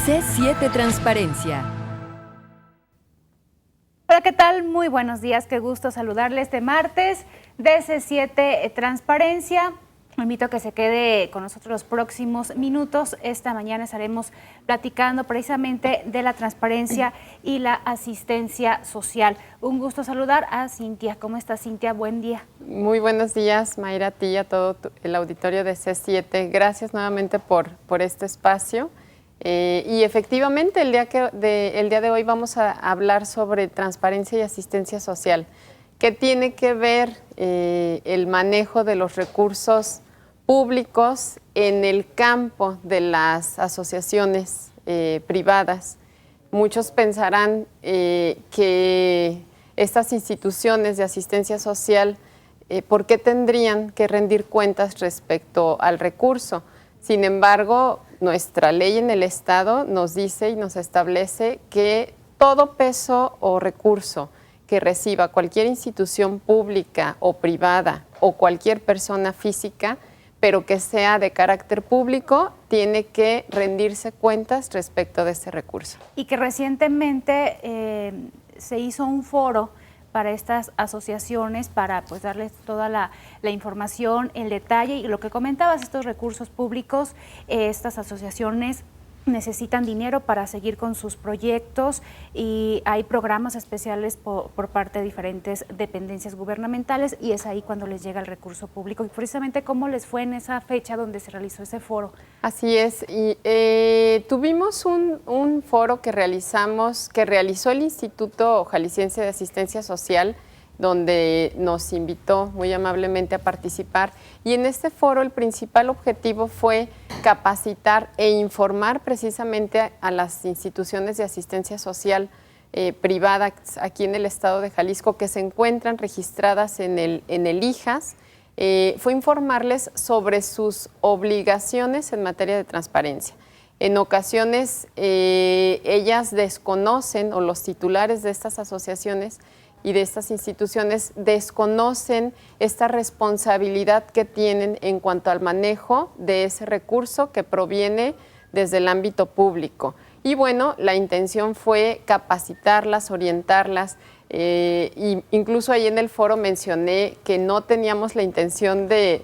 C7 Transparencia. Hola, ¿qué tal? Muy buenos días, qué gusto saludarles este martes de C7 Transparencia. Me invito a que se quede con nosotros los próximos minutos. Esta mañana estaremos platicando precisamente de la transparencia y la asistencia social. Un gusto saludar a Cintia. ¿Cómo estás, Cintia? Buen día. Muy buenos días, Mayra, a ti y a todo el auditorio de C7. Gracias nuevamente por este espacio. Y efectivamente, el día de hoy vamos a hablar sobre transparencia y asistencia social. ¿Qué tiene que ver el manejo de los recursos públicos en el campo de las asociaciones privadas? Muchos pensarán que estas instituciones de asistencia social, ¿por qué tendrían que rendir cuentas respecto al recurso? Sin embargo, nuestra ley en el Estado nos dice y nos establece que todo peso o recurso que reciba cualquier institución pública o privada o cualquier persona física, pero que sea de carácter público, tiene que rendirse cuentas respecto de ese recurso. Y que recientemente se hizo un foro para estas asociaciones, para pues darles toda la información, el detalle y lo que comentabas, estos recursos públicos, estas asociaciones necesitan dinero para seguir con sus proyectos y hay programas especiales por parte de diferentes dependencias gubernamentales y es ahí cuando les llega el recurso público. Y precisamente, ¿cómo les fue en esa fecha donde se realizó ese foro? Así es, y tuvimos un foro que realizó el Instituto Jalisciense de Asistencia Social, donde nos invitó muy amablemente a participar. Y en este foro el principal objetivo fue capacitar e informar precisamente a las instituciones de asistencia social privadas aquí en el estado de Jalisco que se encuentran registradas en el IJAS. Fue informarles sobre sus obligaciones en materia de transparencia. En ocasiones ellas desconocen, o los titulares de estas asociaciones y de estas instituciones desconocen esta responsabilidad que tienen en cuanto al manejo de ese recurso que proviene desde el ámbito público. Y bueno, la intención fue capacitarlas, orientarlas, incluso ahí en el foro mencioné que no teníamos la intención de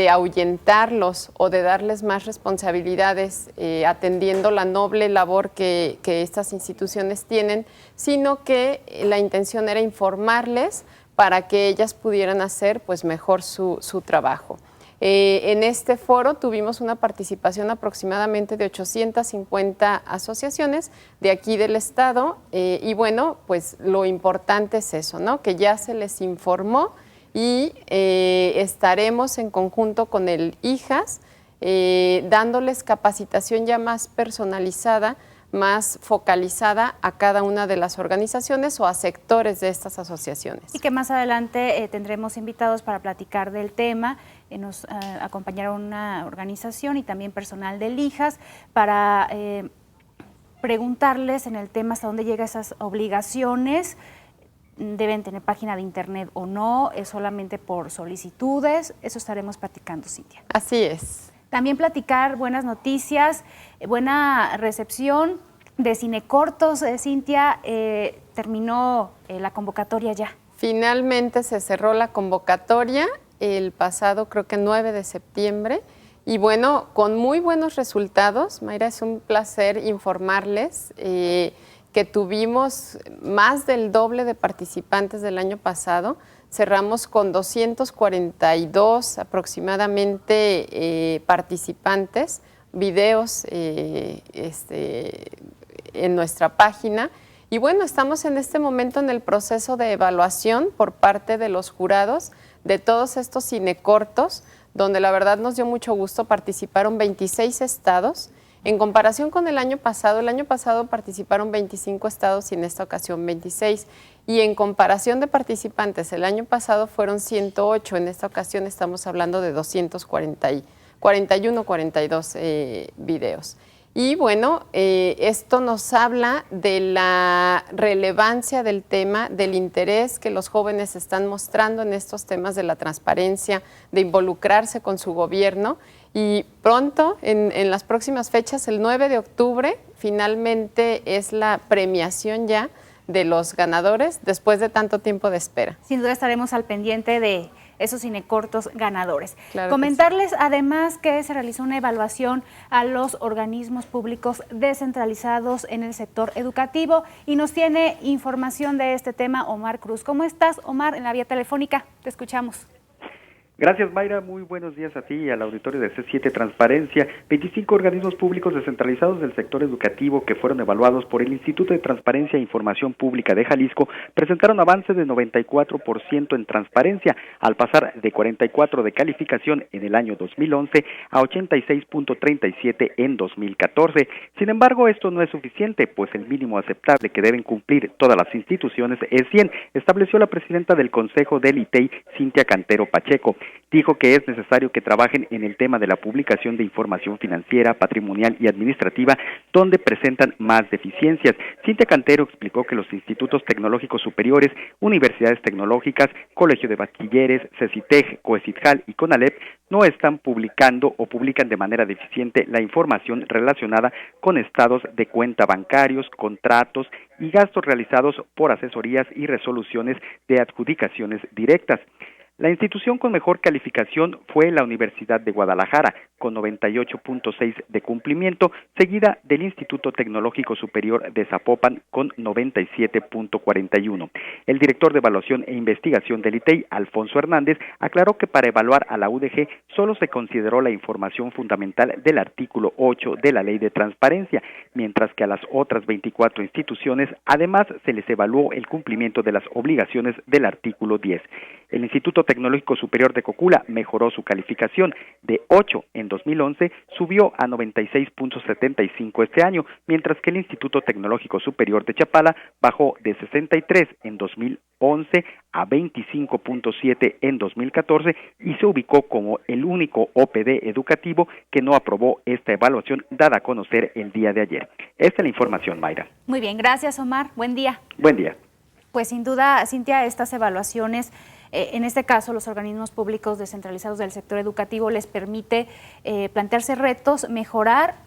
ahuyentarlos o de darles más responsabilidades atendiendo la noble labor que estas instituciones tienen, sino que la intención era informarles para que ellas pudieran hacer pues mejor su trabajo. En este foro tuvimos una participación aproximadamente de 850 asociaciones de aquí del estado y bueno, pues lo importante es eso, ¿no? Que ya se les informó y estaremos en conjunto con el IJAS dándoles capacitación ya más personalizada, más focalizada a cada una de las organizaciones o a sectores de estas asociaciones. Y que más adelante tendremos invitados para platicar del tema, nos acompañará una organización y también personal del IJAS para preguntarles en el tema hasta dónde llegan esas obligaciones. Deben tener página de internet o no, es solamente por solicitudes, eso estaremos platicando, Cintia. Así es. También platicar buenas noticias, buena recepción de cinecortos, Cintia, terminó la convocatoria ya. Finalmente se cerró la convocatoria el pasado, creo que 9 de septiembre, y bueno, con muy buenos resultados. Mayra, es un placer informarles que tuvimos más del doble de participantes del año pasado. Cerramos con 242 aproximadamente participantes, videos en nuestra página. Y bueno, estamos en este momento en el proceso de evaluación por parte de los jurados de todos estos cinecortos, donde la verdad nos dio mucho gusto. Participaron 26 estados. En comparación con el año pasado participaron 25 estados y en esta ocasión 26. Y en comparación de participantes, el año pasado fueron 108, en esta ocasión estamos hablando de 241, 42 videos. Y bueno, esto nos habla de la relevancia del tema, del interés que los jóvenes están mostrando en estos temas de la transparencia, de involucrarse con su gobierno. Y pronto, en las próximas fechas, el 9 de octubre, finalmente es la premiación ya de los ganadores después de tanto tiempo de espera. Sin duda estaremos al pendiente de esos cinecortos ganadores. Claro. Comentarles además que se realizó una evaluación a los organismos públicos descentralizados en el sector educativo y nos tiene información de este tema Omar Cruz. ¿Cómo estás, Omar, en la vía telefónica? Te escuchamos. Gracias, Mayra. Muy buenos días a ti y al auditorio de C7 Transparencia. 25 organismos públicos descentralizados del sector educativo que fueron evaluados por el Instituto de Transparencia e Información Pública de Jalisco presentaron avances de 94% en transparencia, al pasar de 44 de calificación en el año 2011 a 86.37 en 2014. Sin embargo, esto no es suficiente, pues el mínimo aceptable que deben cumplir todas las instituciones es 100, estableció la presidenta del Consejo del ITEI, Cintia Cantero Pacheco. Dijo que es necesario que trabajen en el tema de la publicación de información financiera, patrimonial y administrativa, donde presentan más deficiencias. Cintia Cantero explicó que los institutos tecnológicos superiores, universidades tecnológicas, Colegio de Bachilleres, CECITEG, COECITJAL y CONALEP no están publicando o publican de manera deficiente la información relacionada con estados de cuenta bancarios, contratos y gastos realizados por asesorías y resoluciones de adjudicaciones directas. La institución con mejor calificación fue la Universidad de Guadalajara, con 98.6 de cumplimiento, seguida del Instituto Tecnológico Superior de Zapopan, con 97.41. El director de Evaluación e Investigación del ITEI, Alfonso Hernández, aclaró que para evaluar a la UDG solo se consideró la información fundamental del artículo 8 de la Ley de Transparencia, mientras que a las otras 24 instituciones, además, se les evaluó el cumplimiento de las obligaciones del artículo 10. El Instituto Tecnológico Superior de Cocula mejoró su calificación de 8 en 2011, subió a 96.75 este año, mientras que el Instituto Tecnológico Superior de Chapala bajó de 63 en 2011 a 25.7 en 2014 y se ubicó como el único OPD educativo que no aprobó esta evaluación dada a conocer el día de ayer. Esta es la información, Mayra. Muy bien, gracias, Omar. Buen día. Buen día. Pues sin duda, Cintia, estas evaluaciones, en este caso los organismos públicos descentralizados del sector educativo les permite plantearse retos, mejorar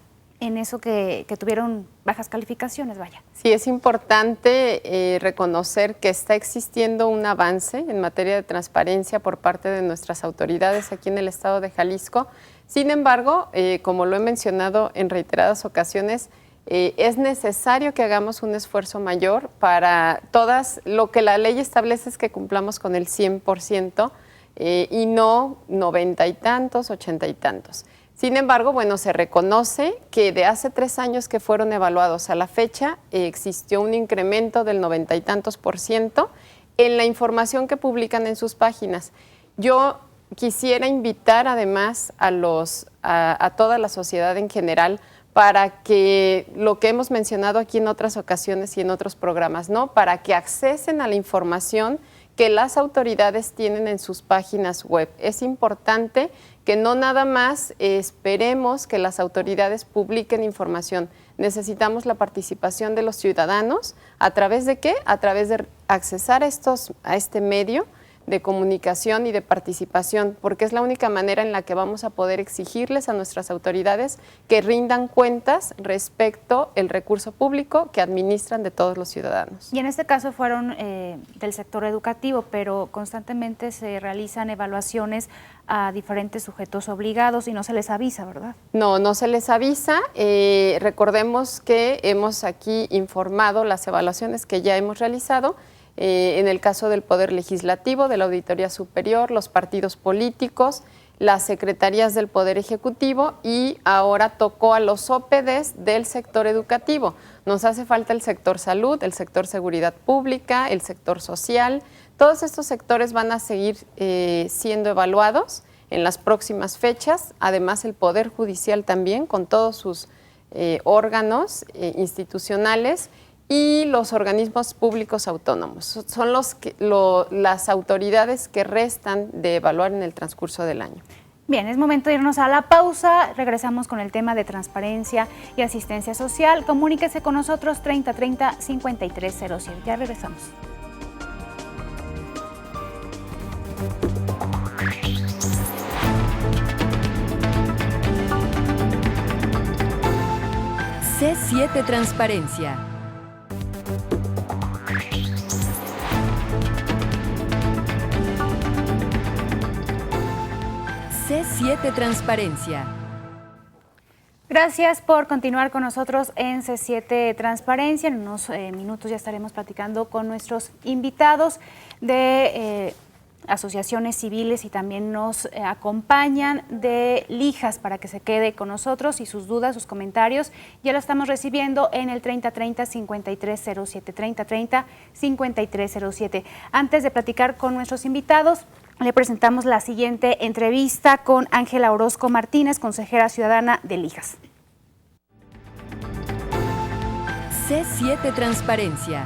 en eso que tuvieron bajas calificaciones, vaya. Sí, es importante reconocer que está existiendo un avance en materia de transparencia por parte de nuestras autoridades aquí en el estado de Jalisco. Sin embargo, como lo he mencionado en reiteradas ocasiones, es necesario que hagamos un esfuerzo mayor para todas, lo que la ley establece es que cumplamos con el 100% y no 90 y tantos, 80 y tantos. Sin embargo, bueno, se reconoce que de hace 3 años que fueron evaluados a la fecha, existió un incremento del 90 y tantos % en la información que publican en sus páginas. Yo quisiera invitar además a toda la sociedad en general para que lo que hemos mencionado aquí en otras ocasiones y en otros programas, ¿no? Para que accesen a la información que las autoridades tienen en sus páginas web. Es importante que no nada más esperemos que las autoridades publiquen información. Necesitamos la participación de los ciudadanos. ¿A través de qué? A través de accesar a este medio de comunicación y de participación, porque es la única manera en la que vamos a poder exigirles a nuestras autoridades que rindan cuentas respecto al recurso público que administran de todos los ciudadanos. Y en este caso fueron del sector educativo, pero constantemente se realizan evaluaciones a diferentes sujetos obligados y no se les avisa, ¿verdad? No se les avisa. Recordemos que hemos aquí informado las evaluaciones que ya hemos realizado. En el caso del Poder Legislativo, de la Auditoría Superior, los partidos políticos, las secretarías del Poder Ejecutivo y ahora tocó a los OPDs del sector educativo. Nos hace falta el sector salud, el sector seguridad pública, el sector social. Todos estos sectores van a seguir siendo evaluados en las próximas fechas. Además, el Poder Judicial también, con todos sus órganos institucionales, y los organismos públicos autónomos. Son las autoridades que restan de evaluar en el transcurso del año. Bien, es momento de irnos a la pausa. Regresamos con el tema de transparencia y asistencia social. Comuníquese con nosotros 3030-5307. Ya regresamos. C7 Transparencia. C7 Transparencia. Gracias por continuar con nosotros en C7 Transparencia. En unos minutos ya estaremos platicando con nuestros invitados de asociaciones civiles y también nos acompañan de Lijas para que se quede con nosotros y sus dudas, sus comentarios. Ya lo estamos recibiendo en el 3030-5307, 3030-5307. Antes de platicar con nuestros invitados, le presentamos la siguiente entrevista con Ángela Orozco Martínez, consejera ciudadana de Lijas. C7 Transparencia.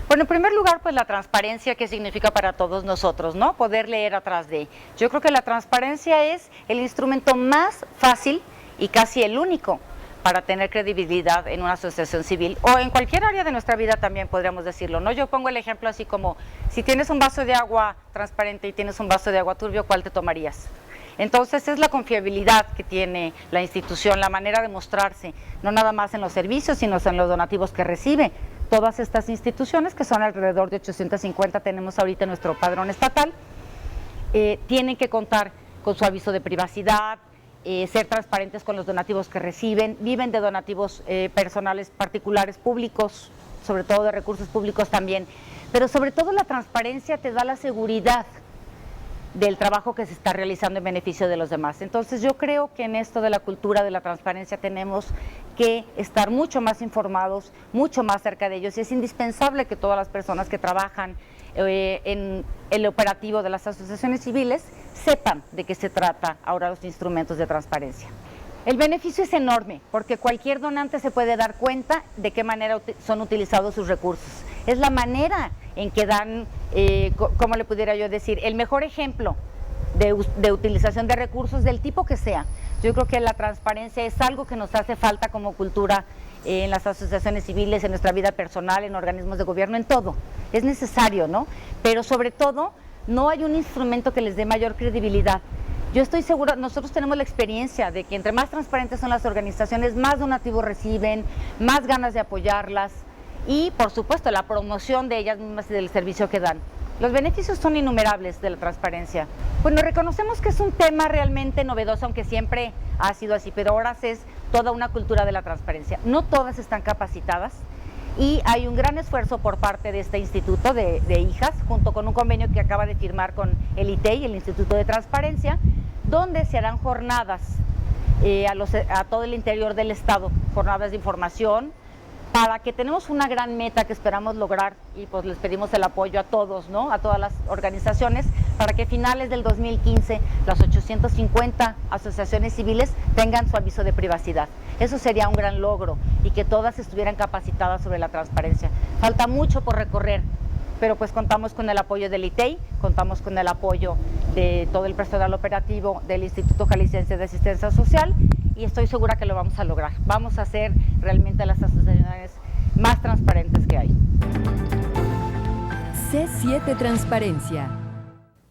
Bueno, en primer lugar, pues la transparencia, ¿qué significa para todos nosotros, no? Poder leer atrás de. Yo creo que la transparencia es el instrumento más fácil y casi el único para tener credibilidad en una asociación civil o en cualquier área de nuestra vida también podríamos decirlo, ¿no? Yo pongo el ejemplo así como, si tienes un vaso de agua transparente y tienes un vaso de agua turbio, ¿cuál te tomarías? Entonces es la confiabilidad que tiene la institución, la manera de mostrarse, no nada más en los servicios, sino en los donativos que recibe. Todas estas instituciones, que son alrededor de 850, tenemos ahorita nuestro padrón estatal, tienen que contar con su aviso de privacidad, ser transparentes con los donativos que reciben, viven de donativos personales, particulares, públicos, sobre todo de recursos públicos también, pero sobre todo la transparencia te da la seguridad del trabajo que se está realizando en beneficio de los demás. Entonces yo creo que en esto de la cultura de la transparencia tenemos que estar mucho más informados, mucho más cerca de ellos y es indispensable que todas las personas que trabajan en el operativo de las asociaciones civiles sepan de qué se trata ahora los instrumentos de transparencia. El beneficio es enorme porque cualquier donante se puede dar cuenta de qué manera son utilizados sus recursos. Es la manera en que dan, ¿cómo le pudiera yo decir? El mejor ejemplo de utilización de recursos del tipo que sea. Yo creo que la transparencia es algo que nos hace falta como cultura en las asociaciones civiles, en nuestra vida personal, en organismos de gobierno, en todo. Es necesario, ¿no? Pero sobre todo, no hay un instrumento que les dé mayor credibilidad. Yo estoy segura, nosotros tenemos la experiencia de que entre más transparentes son las organizaciones, más donativos reciben, más ganas de apoyarlas y, por supuesto, la promoción de ellas mismas y del servicio que dan. Los beneficios son innumerables de la transparencia. Bueno, reconocemos que es un tema realmente novedoso, aunque siempre ha sido así, pero ahora es toda una cultura de la transparencia. No todas están capacitadas y hay un gran esfuerzo por parte de este instituto de Hijas, junto con un convenio que acaba de firmar con el ITEI, el Instituto de Transparencia, donde se harán jornadas a todo el interior del estado, jornadas de información, para que tenemos una gran meta que esperamos lograr y pues les pedimos el apoyo a todos, ¿no? A todas las organizaciones, para que a finales del 2015 las 850 asociaciones civiles tengan su aviso de privacidad. Eso sería un gran logro y que todas estuvieran capacitadas sobre la transparencia. Falta mucho por recorrer, pero pues contamos con el apoyo del ITEI, contamos con el apoyo de todo el personal operativo del Instituto Jalisciense de Asistencia Social y estoy segura que lo vamos a lograr. Vamos a hacer realmente las asociaciones más transparentes que hay. C7 Transparencia.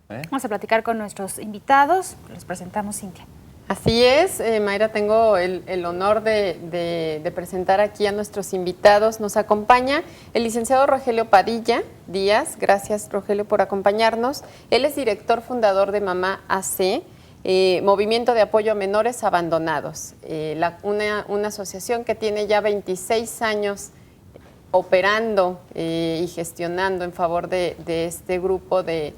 Vamos a platicar con nuestros invitados. Les presentamos, Cintia. Así es, Mayra, tengo el honor de presentar aquí a nuestros invitados. Nos acompaña el licenciado Rogelio Padilla Díaz. Gracias, Rogelio, por acompañarnos. Él es director fundador de Mamá AC, Movimiento de Apoyo a Menores Abandonados, una asociación que tiene ya 26 años operando y gestionando en favor de este grupo de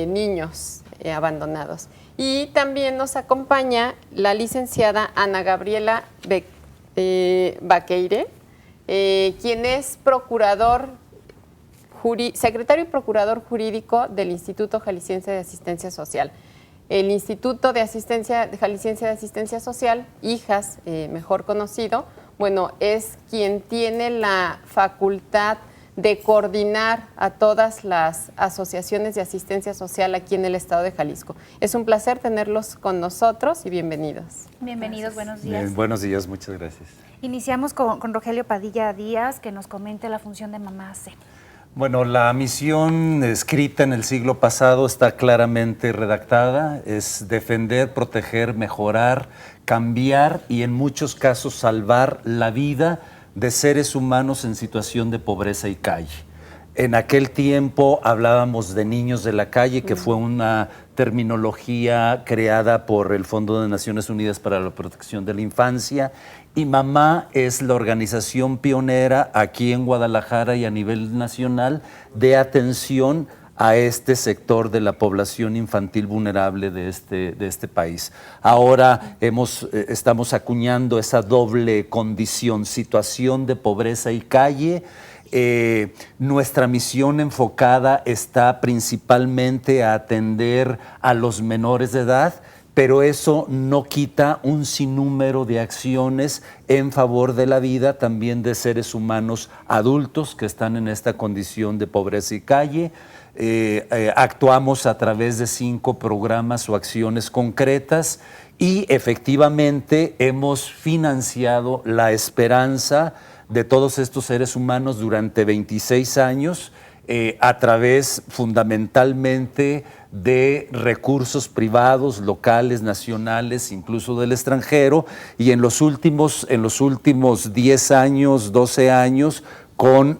niños abandonados. Y también nos acompaña la licenciada Ana Gabriela Baqueire, quien es secretario y procurador jurídico del Instituto Jalisciense de Asistencia Social. El Instituto Jalisciense de Asistencia Social, Hijas, mejor conocido, bueno, es quien tiene la facultad de coordinar a todas las asociaciones de asistencia social aquí en el estado de Jalisco. Es un placer tenerlos con nosotros y bienvenidos. Bienvenidos, buenos días. Bien, buenos días, muchas gracias. Iniciamos con Rogelio Padilla Díaz, que nos comente la función de Mamá AC. Bueno, la misión escrita en el siglo pasado está claramente redactada, es defender, proteger, mejorar, cambiar y en muchos casos salvar la vida de seres humanos en situación de pobreza y calle. En aquel tiempo hablábamos de niños de la calle, que fue una terminología creada por el Fondo de Naciones Unidas para la Protección de la Infancia, y Mamá es la organización pionera aquí en Guadalajara y a nivel nacional de atención a este sector de la población infantil vulnerable de este país. Ahora estamos acuñando esa doble condición, situación de pobreza y calle. Nuestra misión enfocada está principalmente a atender a los menores de edad, pero eso no quita un sinnúmero de acciones en favor de la vida también de seres humanos adultos que están en esta condición de pobreza y calle. Actuamos a través de 5 programas o acciones concretas y efectivamente hemos financiado la esperanza de todos estos seres humanos durante 26 años a través fundamentalmente de recursos privados, locales, nacionales, incluso del extranjero, y en los últimos 10 años, 12 años, con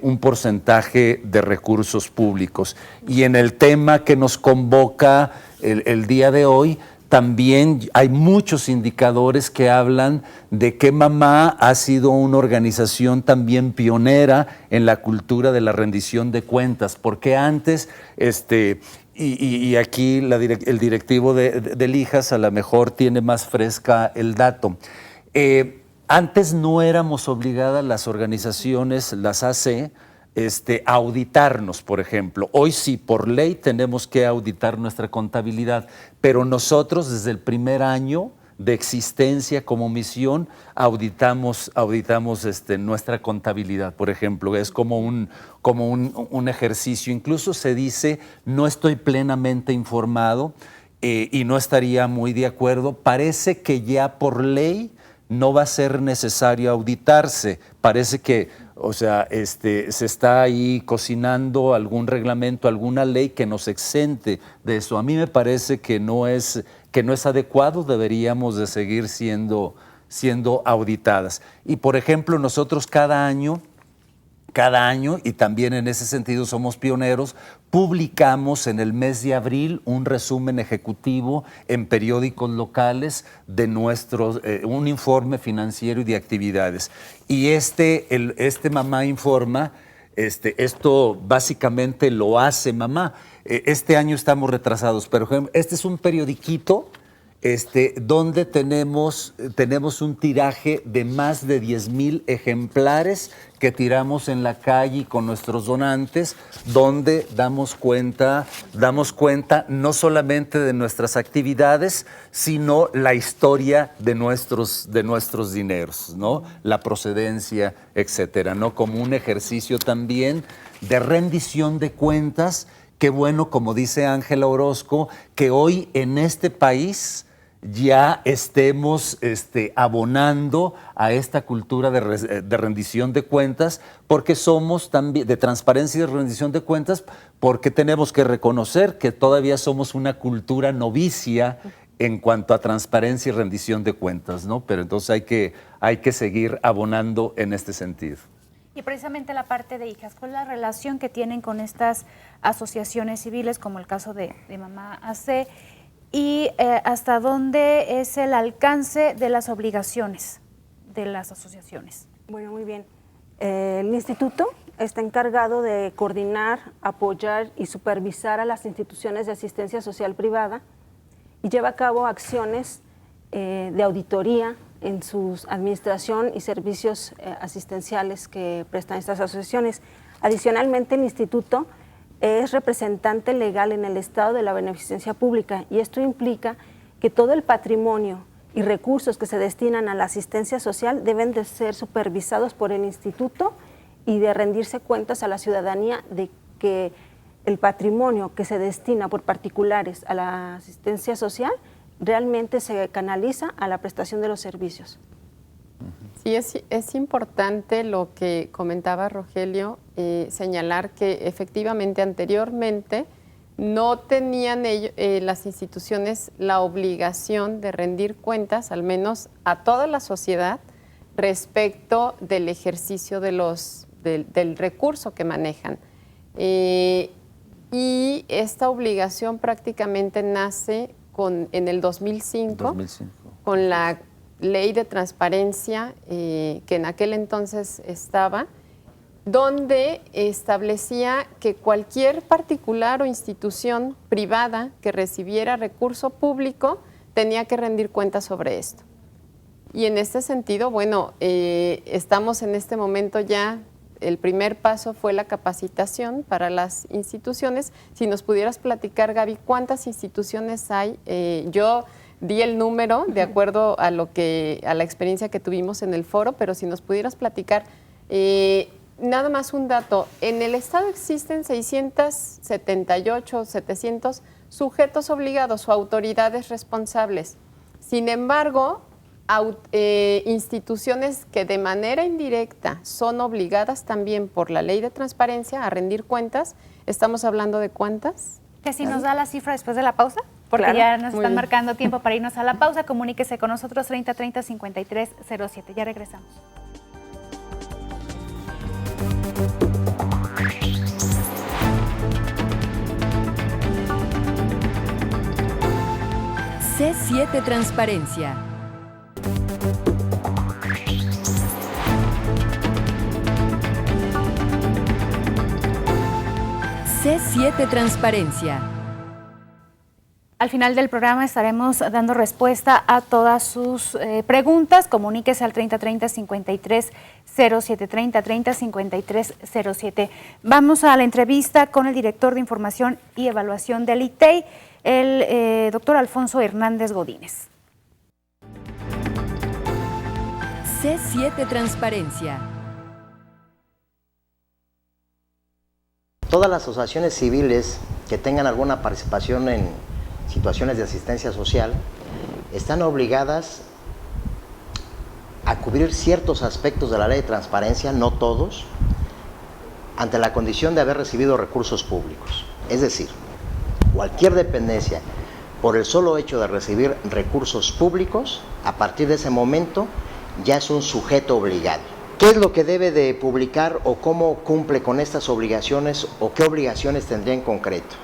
un porcentaje de recursos públicos. Y en el tema que nos convoca el día de hoy, también hay muchos indicadores que hablan de que Mamá ha sido una organización también pionera en la cultura de la rendición de cuentas, porque antes, y aquí el directivo del IJAS a lo mejor tiene más fresca el dato, antes no éramos obligadas las organizaciones, las AC, a auditarnos, por ejemplo. Hoy sí, por ley tenemos que auditar nuestra contabilidad, pero nosotros desde el primer año de existencia como misión auditamos nuestra contabilidad, por ejemplo. Es como un ejercicio. Incluso se dice, no estoy plenamente informado y no estaría muy de acuerdo. Parece que ya por ley no va a ser necesario auditarse. Parece que se está ahí cocinando algún reglamento, alguna ley que nos exente de eso. A mí me parece que no es adecuado, deberíamos de seguir siendo auditadas. Y por ejemplo, nosotros cada año, y también en ese sentido somos pioneros, publicamos en el mes de abril un resumen ejecutivo en periódicos locales de un informe financiero y de actividades. Y este Mamá Informa, esto básicamente lo hace Mamá. Este año estamos retrasados, pero este es un periodiquito donde tenemos un tiraje de más de 10,000 ejemplares que tiramos en la calle con nuestros donantes, donde damos cuenta no solamente de nuestras actividades, sino la historia de nuestros dineros, ¿no? La procedencia, etcétera, ¿no? Como un ejercicio también de rendición de cuentas. Qué bueno, como dice Ángela Orozco, que hoy en este país ya estemos abonando a esta cultura de rendición de cuentas, porque somos también de transparencia y de rendición de cuentas, porque tenemos que reconocer que todavía somos una cultura novicia en cuanto a transparencia y rendición de cuentas, ¿no? Pero entonces hay que seguir abonando en este sentido. Y precisamente la parte de hijas, ¿cuál es la relación que tienen con estas asociaciones civiles, como el caso de Mamá AC? Y hasta dónde es el alcance de las obligaciones de las asociaciones. Bueno, muy bien. El instituto está encargado de coordinar, apoyar y supervisar a las instituciones de asistencia social privada y lleva a cabo acciones de auditoría en su administración y servicios asistenciales que prestan estas asociaciones. Adicionalmente, el instituto es representante legal en el Estado de la beneficencia pública y esto implica que todo el patrimonio y recursos que se destinan a la asistencia social deben de ser supervisados por el instituto y de rendirse cuentas a la ciudadanía de que el patrimonio que se destina por particulares a la asistencia social realmente se canaliza a la prestación de los servicios. Sí, es importante lo que comentaba Rogelio, señalar que efectivamente anteriormente no tenían las instituciones la obligación de rendir cuentas, al menos a toda la sociedad, respecto del ejercicio del recurso que manejan. Y esta obligación prácticamente nace en el 2005, con la Ley de Transparencia que en aquel entonces estaba, donde establecía que cualquier particular o institución privada que recibiera recurso público tenía que rendir cuentas sobre esto. Y en este sentido, bueno, estamos en este momento ya, el primer paso fue la capacitación para las instituciones. Si nos pudieras platicar, Gaby, ¿cuántas instituciones hay? Yo di el número de acuerdo a la experiencia que tuvimos en el foro, pero si nos pudieras platicar, nada más un dato. En el Estado existen 678, 700 sujetos obligados o autoridades responsables. Sin embargo, instituciones que de manera indirecta son obligadas también por la Ley de Transparencia a rendir cuentas, ¿estamos hablando de cuántas? Que si nos da la cifra después de la pausa, porque Claro. ya nos están marcando tiempo para irnos a la pausa, comuníquese con nosotros 3030-5307. Ya regresamos. C7 Transparencia. C7 Transparencia. Al final del programa estaremos dando respuesta a todas sus preguntas. Comuníquese al 3030-5307, 3030-5307. Vamos a la entrevista con el director de Información y Evaluación del ITEI, el doctor Alfonso Hernández Godínez. C7 Transparencia. Todas las asociaciones civiles que tengan alguna participación en situaciones de asistencia social están obligadas a cubrir ciertos aspectos de la Ley de Transparencia, no todos, ante la condición de haber recibido recursos públicos. Es decir, cualquier dependencia, por el solo hecho de recibir recursos públicos, a partir de ese momento ya es un sujeto obligado. ¿Qué es lo que debe de publicar o cómo cumple con estas obligaciones o qué obligaciones tendría en concreto?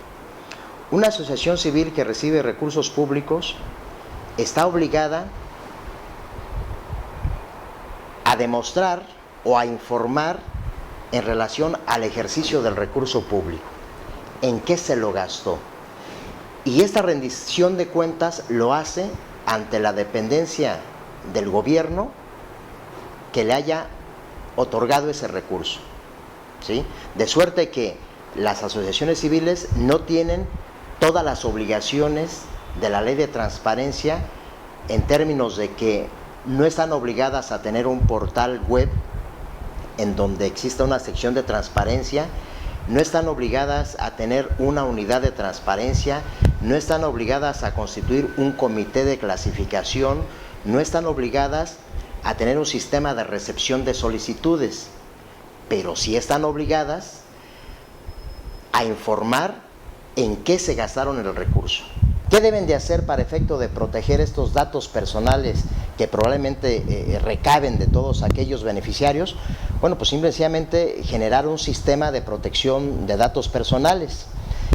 Una asociación civil que recibe recursos públicos está obligada a demostrar o a informar en relación al ejercicio del recurso público, en qué se lo gastó. Y esta rendición de cuentas lo hace ante la dependencia del gobierno que le haya otorgado ese recurso, ¿sí? De suerte que las asociaciones civiles no tienen todas las obligaciones de la Ley de Transparencia en términos de que no están obligadas a tener un portal web en donde exista una sección de transparencia, no están obligadas a tener una unidad de transparencia, no están obligadas a constituir un comité de clasificación, no están obligadas a tener un sistema de recepción de solicitudes, pero sí están obligadas a informar en qué se gastaron el recurso. ¿Qué deben de hacer para efecto de proteger estos datos personales que probablemente recaben de todos aquellos beneficiarios? Bueno, pues simplemente generar un sistema de protección de datos personales,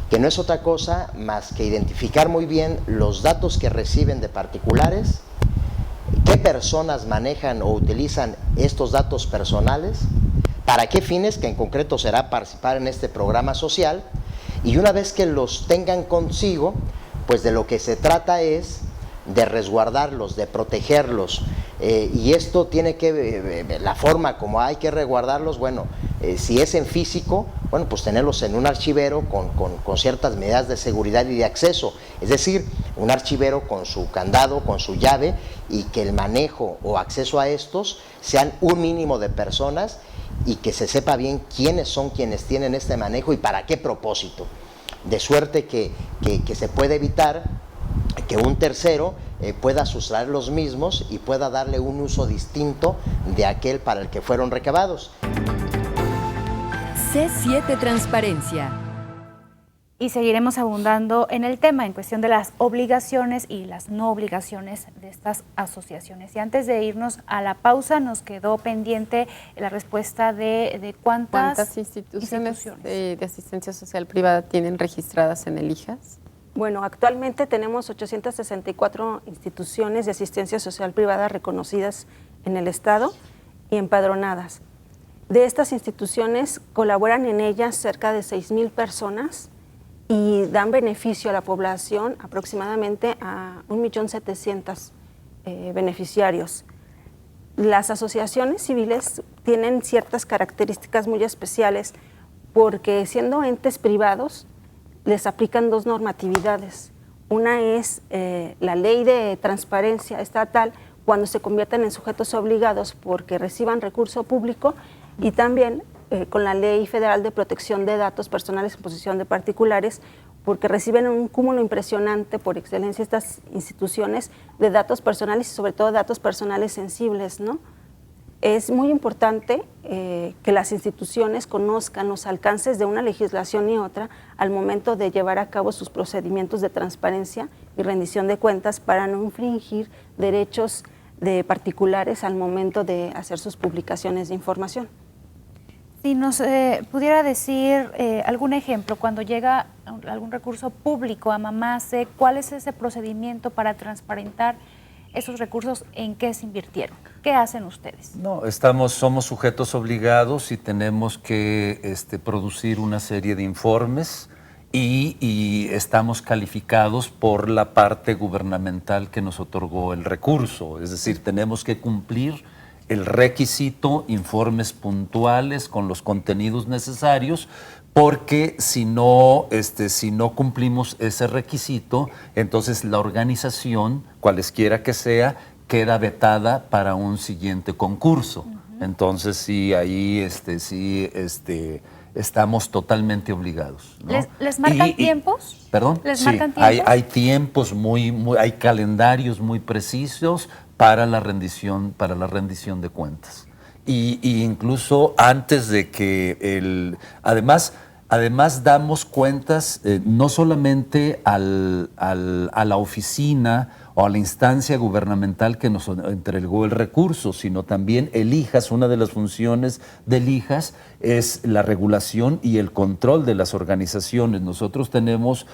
que no es otra cosa más que identificar muy bien los datos que reciben de particulares, qué personas manejan o utilizan estos datos personales, para qué fines, que en concreto será participar en este programa social, y una vez que los tengan consigo, pues de lo que se trata es de resguardarlos, de protegerlos, y esto tiene que, la forma como hay que resguardarlos, bueno, si es en físico, bueno, pues tenerlos en un archivero con ciertas medidas de seguridad y de acceso, es decir, un archivero con su candado, con su llave, y que el manejo o acceso a estos sean un mínimo de personas y que se sepa bien quiénes son quienes tienen este manejo y para qué propósito, de suerte que se puede evitar que un tercero pueda sustraer los mismos y pueda darle un uso distinto de aquel para el que fueron recabados. C7 Transparencia. Y seguiremos abundando en el tema en cuestión de las obligaciones y las no obligaciones de estas asociaciones. Y antes de irnos a la pausa, nos quedó pendiente la respuesta de cuántas instituciones de asistencia social privada tienen registradas en el IJAS. Bueno, actualmente tenemos 864 instituciones de asistencia social privada reconocidas en el Estado y empadronadas. De estas instituciones colaboran en ellas cerca de 6,000 personas y dan beneficio a la población, aproximadamente a 1,700,000 beneficiarios. Las asociaciones civiles tienen ciertas características muy especiales porque, siendo entes privados, les aplican dos normatividades. Una es la ley de transparencia estatal cuando se convierten en sujetos obligados porque reciban recurso público, y también con la Ley Federal de Protección de Datos Personales en posesión de particulares, porque reciben un cúmulo impresionante por excelencia estas instituciones de datos personales y sobre todo datos personales sensibles, ¿no? Es muy importante que las instituciones conozcan los alcances de una legislación y otra al momento de llevar a cabo sus procedimientos de transparencia y rendición de cuentas para no infringir derechos de particulares al momento de hacer sus publicaciones de información. Si nos pudiera decir algún ejemplo, cuando llega algún recurso público a Mamase, ¿cuál es ese procedimiento para transparentar esos recursos, en qué se invirtieron? ¿Qué hacen ustedes? No, somos sujetos obligados y tenemos que producir una serie de informes y estamos calificados por la parte gubernamental que nos otorgó el recurso. Es decir, tenemos que cumplir el requisito, informes puntuales con los contenidos necesarios, porque si no cumplimos ese requisito, entonces la organización, cualesquiera que sea, queda vetada para un siguiente concurso. Entonces sí, ahí estamos totalmente obligados, ¿no? ¿Les marcan tiempos? ¿Perdón? ¿Les sí, marcan tiempos? Hay tiempos hay calendarios muy precisos para la rendición de cuentas. Y incluso antes de que además damos cuentas no solamente a la oficina o a la instancia gubernamental que nos entregó el recurso, sino también el IJAS. Una de las funciones del IJAS es la regulación y el control de las organizaciones. Nosotros tenemos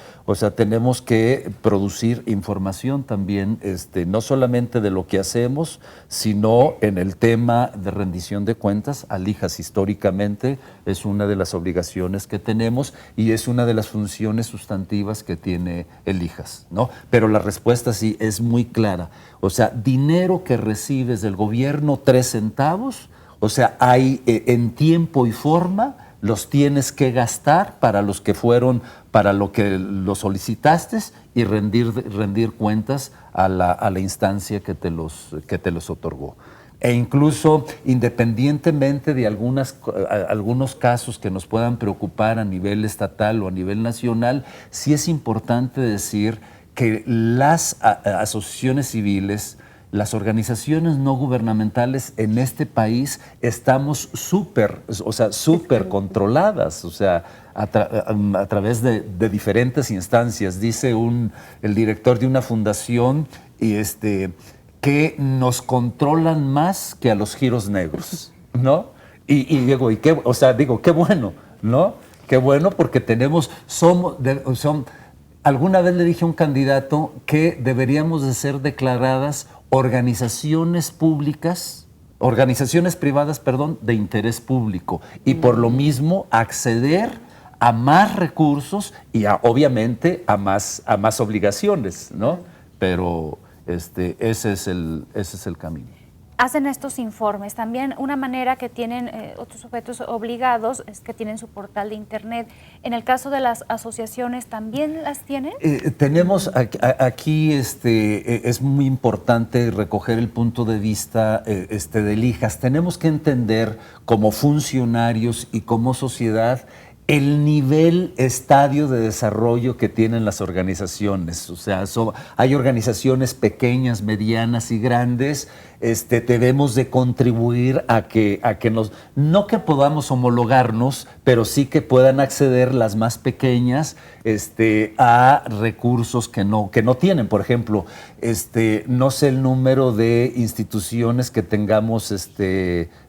que producir información también, no solamente de lo que hacemos, sino en el tema de rendición de cuentas. Al IJAS históricamente es una de las obligaciones que tenemos y es una de las funciones sustantivas que tiene el IJAS, ¿no? Pero la respuesta sí es muy clara. O sea, dinero que recibes del gobierno, 3 centavos, o sea, hay en tiempo y forma, los tienes que gastar para lo que lo solicitaste y rendir cuentas a la instancia que te los otorgó. E incluso, independientemente de algunos casos que nos puedan preocupar a nivel estatal o a nivel nacional, sí es importante decir que las asociaciones civiles, las organizaciones no gubernamentales en este país estamos súper controladas, o sea, a través de diferentes instancias. Dice el director de una fundación que nos controlan más que a los giros negros, ¿no? Y digo, qué bueno, ¿no? Qué bueno, porque alguna vez le dije a un candidato que deberíamos de ser declaradas organizaciones privadas, de interés público, y por lo mismo acceder a más recursos y obviamente a más obligaciones, ¿no? Pero ese es el camino. Hacen estos informes. También una manera que tienen otros sujetos obligados es que tienen su portal de internet. En el caso de las asociaciones, ¿también las tienen? Tenemos aquí, es muy importante recoger el punto de vista del IJAS. Tenemos que entender como funcionarios y como sociedad el nivel, estadio de desarrollo que tienen las organizaciones. O sea, hay organizaciones pequeñas, medianas y grandes. Debemos de contribuir a que no que podamos homologarnos, pero sí que puedan acceder las más pequeñas a recursos que no tienen. Por ejemplo, no sé el número de instituciones que tengamos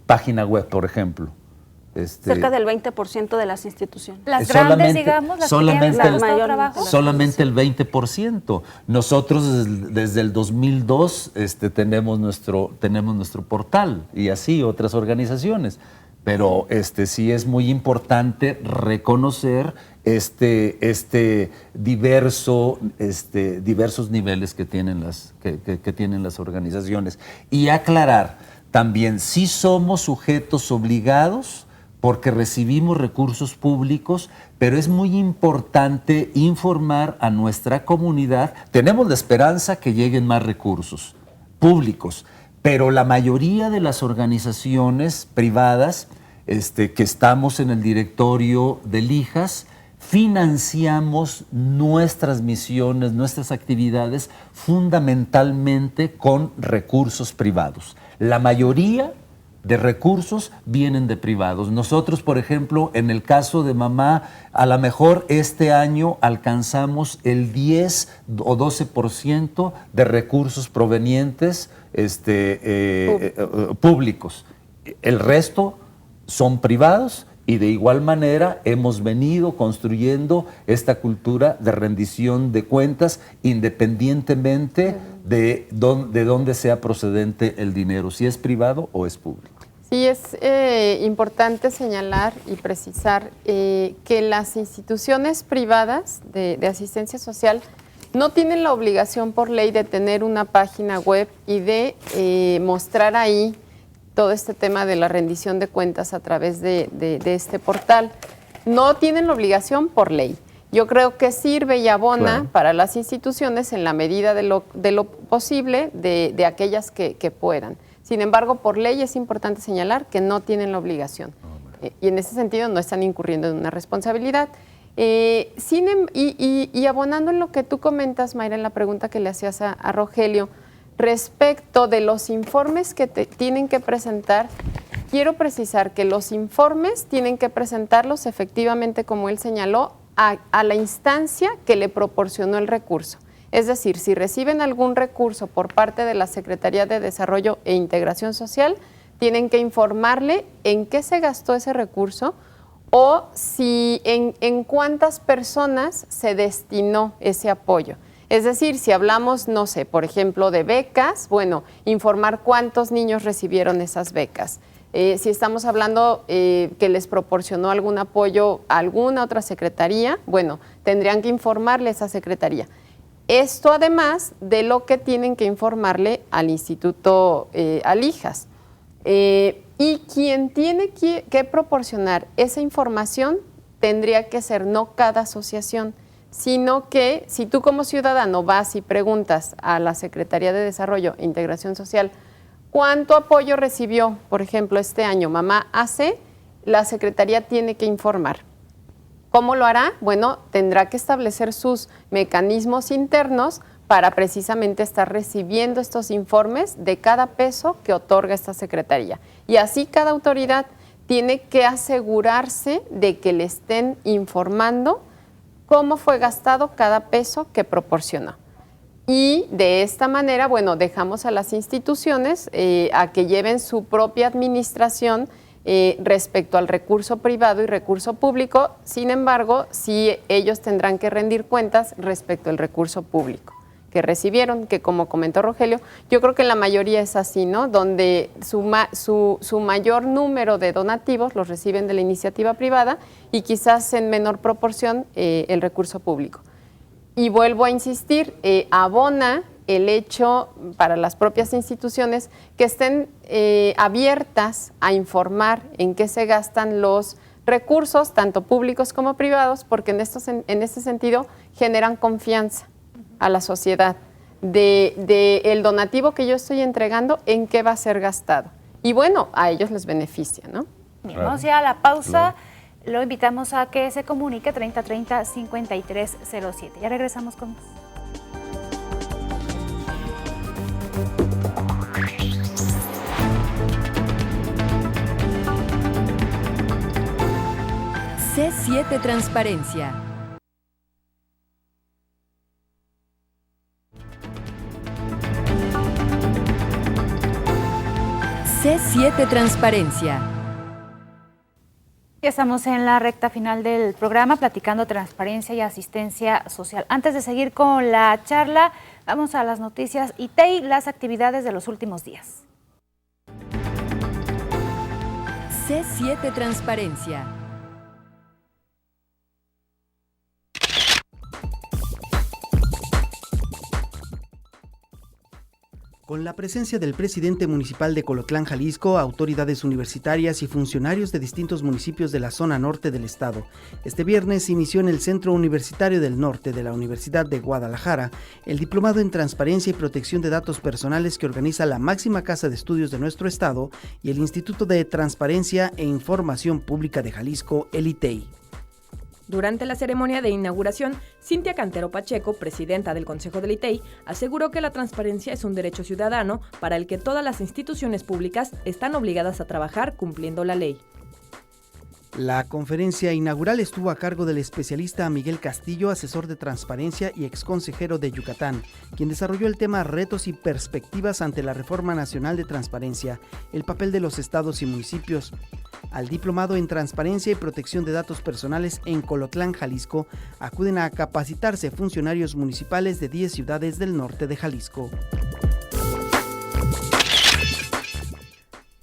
página web, por ejemplo. Cerca del 20% de las instituciones. Las grandes, digamos, las que tienen mayor trabajo. Solamente el 20%. Nosotros desde el 2002 tenemos nuestro portal y así otras organizaciones. Pero sí es muy importante reconocer diversos niveles que tienen las organizaciones. Y aclarar también, sí somos sujetos obligados porque recibimos recursos públicos, pero es muy importante informar a nuestra comunidad. Tenemos la esperanza que lleguen más recursos públicos, pero la mayoría de las organizaciones privadas que estamos en el directorio del IJAS, financiamos nuestras misiones, nuestras actividades fundamentalmente con recursos privados. La mayoría de recursos vienen de privados. Nosotros, por ejemplo, en el caso de mamá, a lo mejor este año alcanzamos el 10 o 12% de recursos provenientes públicos. El resto son privados y de igual manera hemos venido construyendo esta cultura de rendición de cuentas independientemente de dónde sea procedente el dinero, si es privado o es público. Sí, es importante señalar y precisar que las instituciones privadas de asistencia social no tienen la obligación por ley de tener una página web y de mostrar ahí todo este tema de la rendición de cuentas a través de este portal. No tienen la obligación por ley. Yo creo que sirve y abona para las instituciones en la medida de lo posible de aquellas que puedan. Sin embargo, por ley es importante señalar que no tienen la obligación. Y en ese sentido no están incurriendo en una responsabilidad. Y abonando en lo que tú comentas, Mayra, en la pregunta que le hacías a Rogelio, respecto de los informes que tienen que presentar, quiero precisar que los informes tienen que presentarlos efectivamente, como él señaló, a la instancia que le proporcionó el recurso. Es decir, si reciben algún recurso por parte de la Secretaría de Desarrollo e Integración Social, tienen que informarle en qué se gastó ese recurso o si en cuántas personas se destinó ese apoyo. Es decir, si hablamos, no sé, por ejemplo, de becas, bueno, informar cuántos niños recibieron esas becas. Si estamos hablando que les proporcionó algún apoyo a alguna otra secretaría, bueno, tendrían que informarle a esa secretaría. Esto además de lo que tienen que informarle al Instituto, al IJAS. Y quien tiene que proporcionar esa información tendría que ser no cada asociación, sino que si tú como ciudadano vas y preguntas a la Secretaría de Desarrollo e Integración Social cuánto apoyo recibió, por ejemplo, este año Mamá AC, la Secretaría tiene que informar. ¿Cómo lo hará? Bueno, tendrá que establecer sus mecanismos internos para precisamente estar recibiendo estos informes de cada peso que otorga esta Secretaría. Y así cada autoridad tiene que asegurarse de que le estén informando cómo fue gastado cada peso que proporcionó. Y de esta manera, bueno, dejamos a las instituciones a que lleven su propia administración respecto al recurso privado y recurso público. Sin embargo, sí ellos tendrán que rendir cuentas respecto al recurso público que recibieron, que como comentó Rogelio, yo creo que la mayoría es así, ¿no? Donde su mayor número de donativos los reciben de la iniciativa privada y quizás en menor proporción el recurso público. Y vuelvo a insistir, abona el hecho para las propias instituciones que estén abiertas a informar en qué se gastan los recursos, tanto públicos como privados, porque en este sentido generan confianza a la sociedad de el donativo que yo estoy entregando, en qué va a ser gastado. Y bueno, a ellos les beneficia, ¿no? Bien, vamos ya a la pausa. lo invitamos a que se comunique 3030-5307. Ya regresamos con más. C7 Transparencia. C7 Transparencia. Ya estamos en la recta final del programa platicando transparencia y asistencia social. Antes de seguir con la charla, vamos a las noticias ITEI, las actividades de los últimos días. C7 Transparencia. Con la presencia del presidente municipal de Colotlán, Jalisco, autoridades universitarias y funcionarios de distintos municipios de la zona norte del estado, este viernes inició en el Centro Universitario del Norte de la Universidad de Guadalajara el Diplomado en Transparencia y Protección de Datos Personales que organiza la máxima casa de estudios de nuestro estado y el Instituto de Transparencia e Información Pública de Jalisco, el ITEI. Durante la ceremonia de inauguración, Cintia Cantero Pacheco, presidenta del Consejo del ITEI, aseguró que la transparencia es un derecho ciudadano para el que todas las instituciones públicas están obligadas a trabajar cumpliendo la ley. La conferencia inaugural estuvo a cargo del especialista Miguel Castillo, asesor de transparencia y exconsejero de Yucatán, quien desarrolló el tema Retos y perspectivas ante la Reforma Nacional de Transparencia, el papel de los estados y municipios. Al Diplomado en Transparencia y Protección de Datos Personales en Colotlán, Jalisco, acuden a capacitarse funcionarios municipales de 10 ciudades del norte de Jalisco.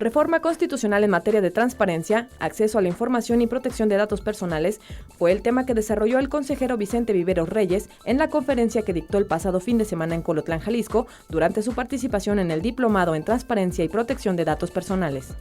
Reforma constitucional en materia de transparencia, acceso a la información y protección de datos personales fue el tema que desarrolló el consejero Vicente Viveros Reyes en la conferencia que dictó el pasado fin de semana en Colotlán, Jalisco, durante su participación en el Diplomado en Transparencia y Protección de Datos Personales.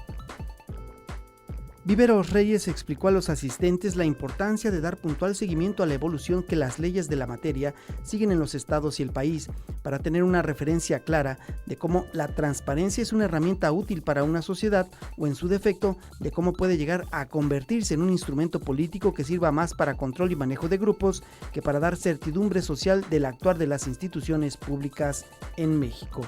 Viveros Reyes explicó a los asistentes la importancia de dar puntual seguimiento a la evolución que las leyes de la materia siguen en los estados y el país, para tener una referencia clara de cómo la transparencia es una herramienta útil para una sociedad o, en su defecto, de cómo puede llegar a convertirse en un instrumento político que sirva más para control y manejo de grupos que para dar certidumbre social del actuar de las instituciones públicas en México.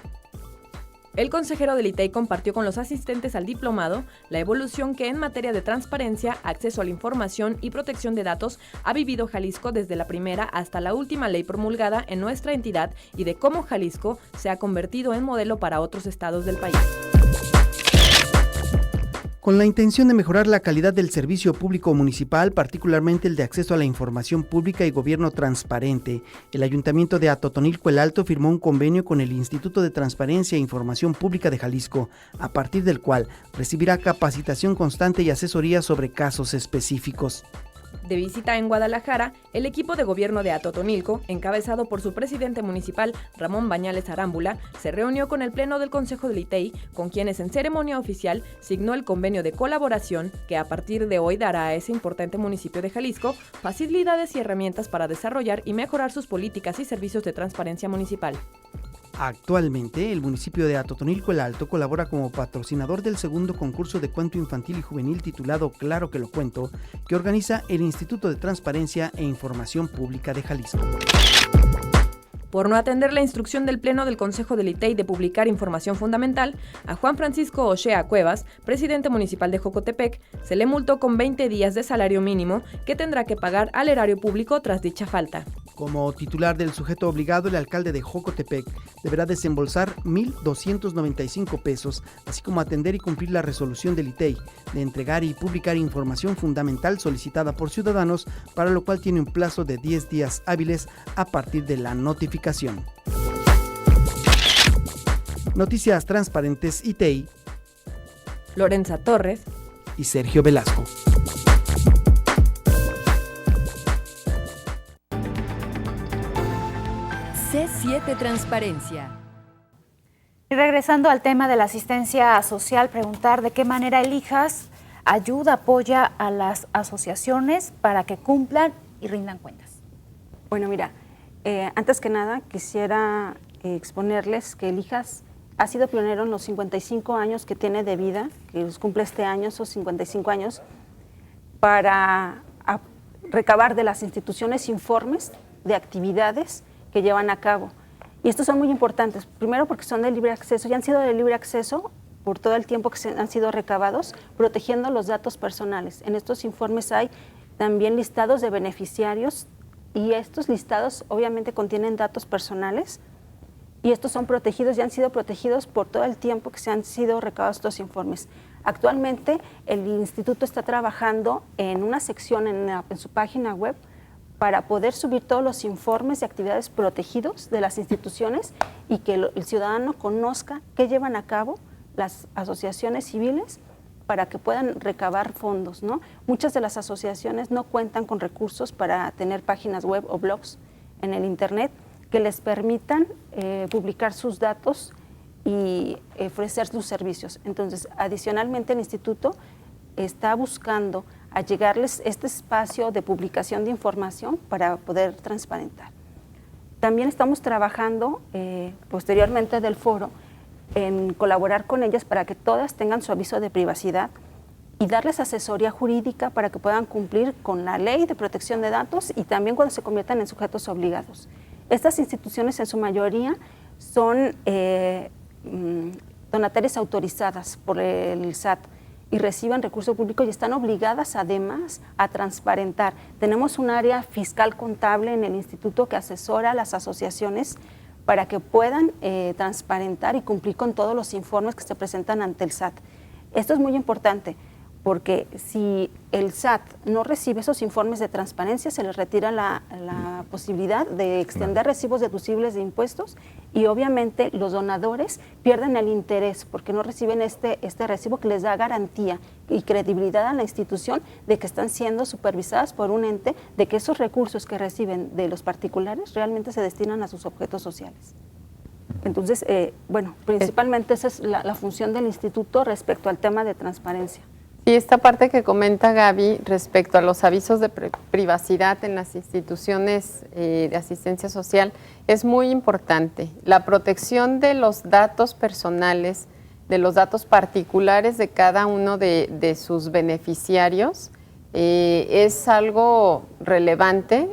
El consejero del ITEI compartió con los asistentes al diplomado la evolución que en materia de transparencia, acceso a la información y protección de datos ha vivido Jalisco desde la primera hasta la última ley promulgada en nuestra entidad y de cómo Jalisco se ha convertido en modelo para otros estados del país. Con la intención de mejorar la calidad del servicio público municipal, particularmente el de acceso a la información pública y gobierno transparente, el Ayuntamiento de Atotonilco el Alto firmó un convenio con el Instituto de Transparencia e Información Pública de Jalisco, a partir del cual recibirá capacitación constante y asesoría sobre casos específicos. De visita en Guadalajara, el equipo de gobierno de Atotonilco, encabezado por su presidente municipal, Ramón Bañales Arámbula, se reunió con el Pleno del Consejo del ITEI, con quienes en ceremonia oficial signó el convenio de colaboración que a partir de hoy dará a ese importante municipio de Jalisco facilidades y herramientas para desarrollar y mejorar sus políticas y servicios de transparencia municipal. Actualmente, el municipio de Atotonilco el Alto colabora como patrocinador del segundo concurso de cuento infantil y juvenil titulado Claro que lo cuento, que organiza el Instituto de Transparencia e Información Pública de Jalisco. Por no atender la instrucción del Pleno del Consejo del ITEI de publicar información fundamental, a Juan Francisco Ochea Cuevas, presidente municipal de Jocotepec, se le multó con 20 días de salario mínimo que tendrá que pagar al erario público tras dicha falta. Como titular del sujeto obligado, el alcalde de Jocotepec deberá desembolsar 1,295 pesos, así como atender y cumplir la resolución del ITEI de entregar y publicar información fundamental solicitada por ciudadanos, para lo cual tiene un plazo de 10 días hábiles a partir de la notificación. Noticias Transparentes ITEI, Lorenza Torres y Sergio Velasco. C7 Transparencia. Y regresando al tema de la asistencia social, preguntar de qué manera el IJAS ayuda, apoya a las asociaciones para que cumplan y rindan cuentas. Bueno, mira, antes que nada quisiera exponerles que el IJAS ha sido pionero en los 55 años que tiene de vida, que cumple este año, esos 55 años, para recabar de las instituciones informes de actividades que llevan a cabo. Y estos son muy importantes, primero porque son de libre acceso, ya han sido de libre acceso por todo el tiempo que han sido recabados, protegiendo los datos personales. En estos informes hay también listados de beneficiarios y estos listados obviamente contienen datos personales y estos son protegidos y han sido protegidos por todo el tiempo que se han sido recabados estos informes. Actualmente el instituto está trabajando en una sección en su página web para poder subir todos los informes de actividades protegidos de las instituciones y que el ciudadano conozca qué llevan a cabo las asociaciones civiles para que puedan recabar fondos, ¿no? Muchas de las asociaciones no cuentan con recursos para tener páginas web o blogs en el Internet que les permitan publicar sus datos y ofrecer sus servicios. Entonces, adicionalmente, el instituto está buscando allegarles este espacio de publicación de información para poder transparentar. También estamos trabajando, posteriormente del foro, en colaborar con ellas para que todas tengan su aviso de privacidad y darles asesoría jurídica para que puedan cumplir con la ley de protección de datos y también cuando se conviertan en sujetos obligados. Estas instituciones en su mayoría son donatarias autorizadas por el SAT y reciben recursos públicos y están obligadas además a transparentar. Tenemos un área fiscal contable en el instituto que asesora a las asociaciones para que puedan transparentar y cumplir con todos los informes que se presentan ante el SAT. Esto es muy importante porque si el SAT no recibe esos informes de transparencia, se les retira la posibilidad de extender recibos deducibles de impuestos y obviamente los donadores pierden el interés porque no reciben este recibo que les da garantía y credibilidad a la institución de que están siendo supervisadas por un ente, de que esos recursos que reciben de los particulares realmente se destinan a sus objetos sociales. Entonces, principalmente esa es la función del instituto respecto al tema de transparencia. Y esta parte que comenta Gaby respecto a los avisos de privacidad en las instituciones de asistencia social es muy importante. La protección de los datos personales, de los datos particulares de cada uno de sus beneficiarios es algo relevante.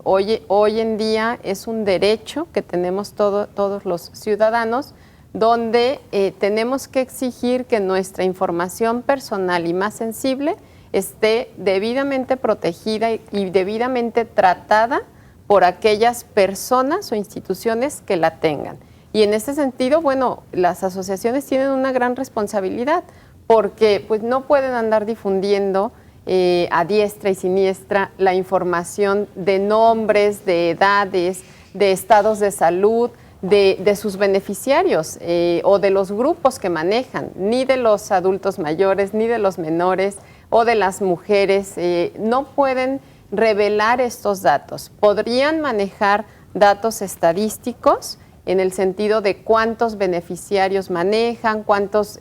Hoy en día es un derecho que tenemos todos los ciudadanos, donde tenemos que exigir que nuestra información personal y más sensible esté debidamente protegida y debidamente tratada por aquellas personas o instituciones que la tengan. Y en este sentido, bueno, las asociaciones tienen una gran responsabilidad porque pues, no pueden andar difundiendo a diestra y siniestra la información de nombres, de edades, de estados de salud, de sus beneficiarios o de los grupos que manejan, ni de los adultos mayores, ni de los menores o de las mujeres. No pueden revelar estos datos. Podrían manejar datos estadísticos en el sentido de cuántos beneficiarios manejan, cuántas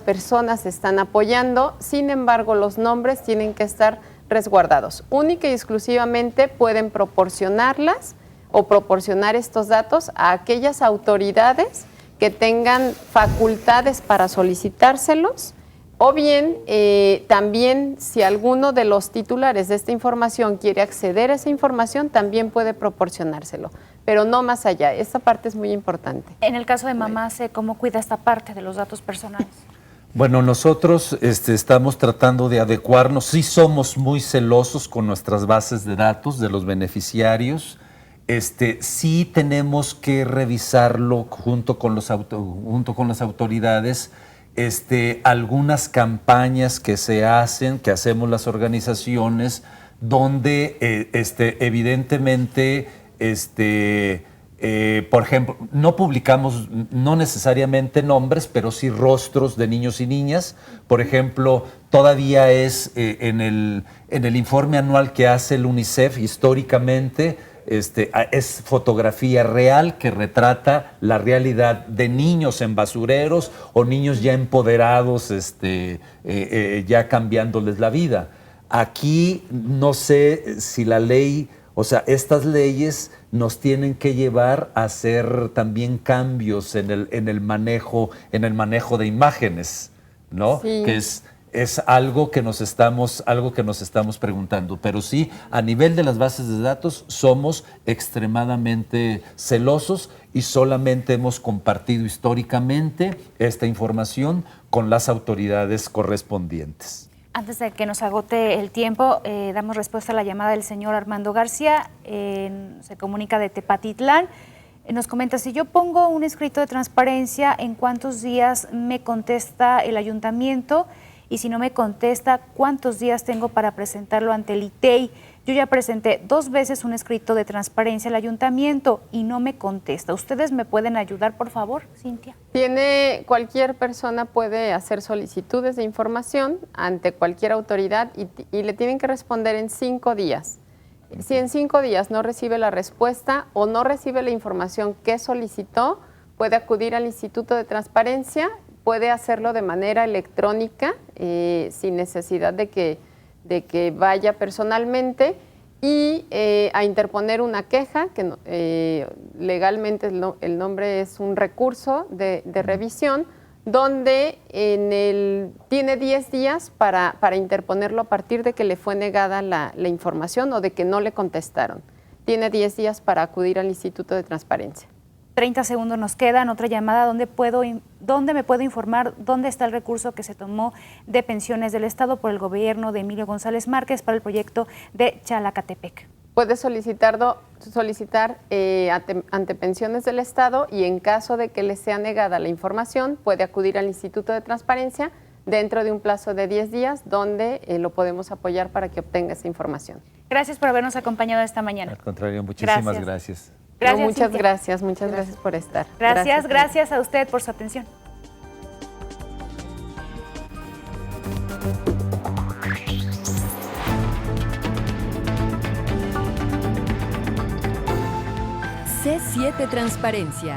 personas están apoyando. Sin embargo, los nombres tienen que estar resguardados. Única y exclusivamente pueden proporcionarlas o proporcionar estos datos a aquellas autoridades que tengan facultades para solicitárselos o bien también si alguno de los titulares de esta información quiere acceder a esa información también puede proporcionárselo, pero no más allá. Esta parte es muy importante. En el caso de Mamase, ¿cómo cuida esta parte de los datos personales? Bueno, nosotros estamos tratando de adecuarnos, sí somos muy celosos con nuestras bases de datos de los beneficiarios. Sí tenemos que revisarlo junto con las autoridades, algunas campañas que se hacen, que hacemos las organizaciones, donde evidentemente, por ejemplo, no publicamos no necesariamente nombres, pero sí rostros de niños y niñas. Por ejemplo, todavía es en el informe anual que hace el UNICEF históricamente, es fotografía real que retrata la realidad de niños en basureros o niños ya empoderados, ya cambiándoles la vida. Aquí no sé si la ley, o sea, estas leyes nos tienen que llevar a hacer también cambios en el manejo de imágenes, ¿no? Sí. Que es es algo que nos estamos preguntando. Pero sí, a nivel de las bases de datos somos extremadamente celosos y solamente hemos compartido históricamente esta información con las autoridades correspondientes. Antes de que nos agote el tiempo, damos respuesta a la llamada del señor Armando García, se comunica de Tepatitlán. Nos comenta, si yo pongo un escrito de transparencia, ¿en cuántos días me contesta el ayuntamiento? Y si no me contesta, ¿cuántos días tengo para presentarlo ante el ITEI? Yo ya presenté 2 veces un escrito de transparencia al ayuntamiento y no me contesta. ¿Ustedes me pueden ayudar, por favor, Cintia? Cualquier persona puede hacer solicitudes de información ante cualquier autoridad y le tienen que responder en 5 días. Si en 5 días no recibe la respuesta o no recibe la información que solicitó, puede acudir al Instituto de Transparencia, puede hacerlo de manera electrónica, sin necesidad de que vaya personalmente, y a interponer una queja, que legalmente el nombre es un recurso de revisión, donde tiene 10 días para interponerlo a partir de que le fue negada la información o de que no le contestaron. Tiene 10 días para acudir al Instituto de Transparencia. 30 segundos nos quedan. Otra llamada, ¿dónde me puedo informar dónde está el recurso que se tomó de pensiones del Estado por el gobierno de Emilio González Márquez para el proyecto de Chalacatepec? Puede solicitar ante pensiones del Estado, y en caso de que le sea negada la información, puede acudir al Instituto de Transparencia dentro de un plazo de 10 días, donde lo podemos apoyar para que obtenga esa información. Gracias por habernos acompañado esta mañana. Al contrario, muchísimas gracias. Gracias, muchas Cintia. gracias por estar. Gracias a usted por su atención. C7 Transparencia.